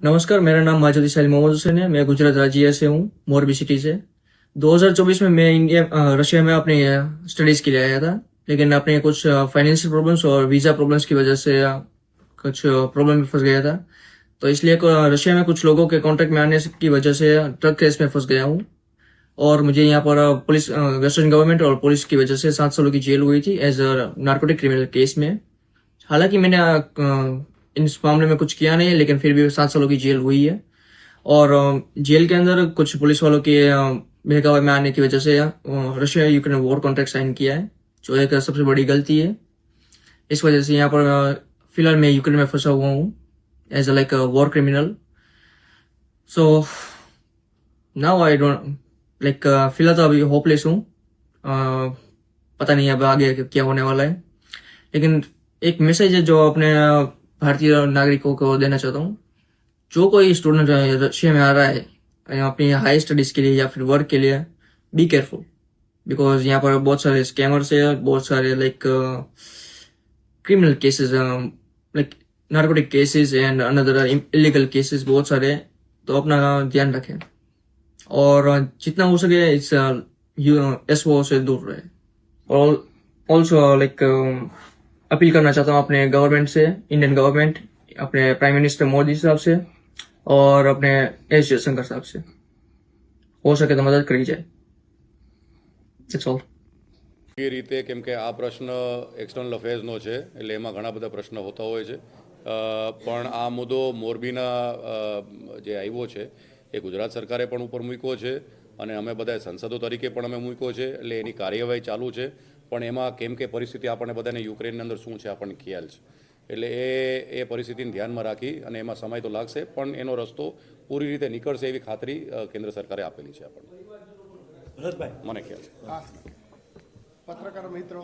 नमस्कार, मेरा नाम माजुदी सलीम मोहम्मद हुसैन है। मैं गुजरात राज्य से हूँ, मोरबी सिटी से। 2024 में मैं रशिया में अपनी स्टडीज के लिए आया था, लेकिन अपने कुछ फाइनेंशियल प्रॉब्लम्स और वीजा प्रॉब्लम्स की वजह से कुछ प्रॉब्लम में फंस गया था। तो इसलिए रशिया में कुछ लोगों के कांटेक्ट में आने की वजह से ड्रग केस में फंस गया हूँ। और मुझे यहाँ पर पुलिस, वेस्टर्न गवर्नमेंट और पुलिस की वजह से 7 सालों की जेल हुई थी as a narcotic criminal case में। हालांकि मैंने इस मामले में कुछ किया नहीं, लेकिन फिर भी 7 सालों की जेल हुई है। और जेल के अंदर कुछ पुलिस वालों के बहकावे में आने की वजह से Russia Ukraine war contract sign किया है, जो एक सबसे बड़ी गलती है। इस वजह से यहाँ पर फिलहाल मैं यूक्रेन में फंसा हुआ हूँ as a like war criminal. So now I don't like, फिलहाल तो अभी होपलेस हूँ। पता नहीं अब आगे क्या होने वाला है, लेकिन एक मैसेज है जो अपने भारतीय नागरिकों को देना चाहता हूँ। जो कोई स्टूडेंट रशिया में आ रहा है अपनी हाई स्टडीज के लिए या फिर वर्क के लिए, बी केयरफुल, बिकॉज यहाँ पर बहुत सारे स्कैमर्स है, बहुत सारे like criminal cases, like narcotic cases and another illegal cases बहुत सारे हैं। तो अपना ध्यान रखें और जितना हो सके इस एसओ से दूर रहे। और ऑल्सो लाइक अपील करना चाहता हूँ अपने गवर्नमेंट से, इंडियन गवर्नमेंट, अपने प्राइम मिनिस्टर मोदी साहब से और अपने एस जयशंकर साहब से, हो सके तो मदद करी जाए। It's all. એ રીતે કેમ કે આ પ્રશ્ન એક્સટર્નલ અફેર્સનો છે એટલે એમાં ઘણા બધા પ્રશ્નો હોતા હોય છે પણ આ મુદ્દો મોરબીના જે આવ્યો છે એ ગુજરાત સરકારે પણ ઉપર મૂક્યો છે અને અમે બધા સંસદો તરીકે પણ અમે મૂક્યો છે એટલે એની કાર્યવાહી ચાલુ છે પણ એમાં કેમ કે પરિસ્થિતિ આપણને બધાને યુક્રેનની અંદર શું છે આપણને ખ્યાલ છે એટલે એ પરિસ્થિતિને ધ્યાનમાં રાખી અને એમાં સમય તો લાગશે પણ એનો રસ્તો પૂરી રીતે નીકળશે એવી ખાતરી કેન્દ્ર સરકારે આપેલી છે આપણને મને ખ્યાલ છે। પત્રકાર મિત્રો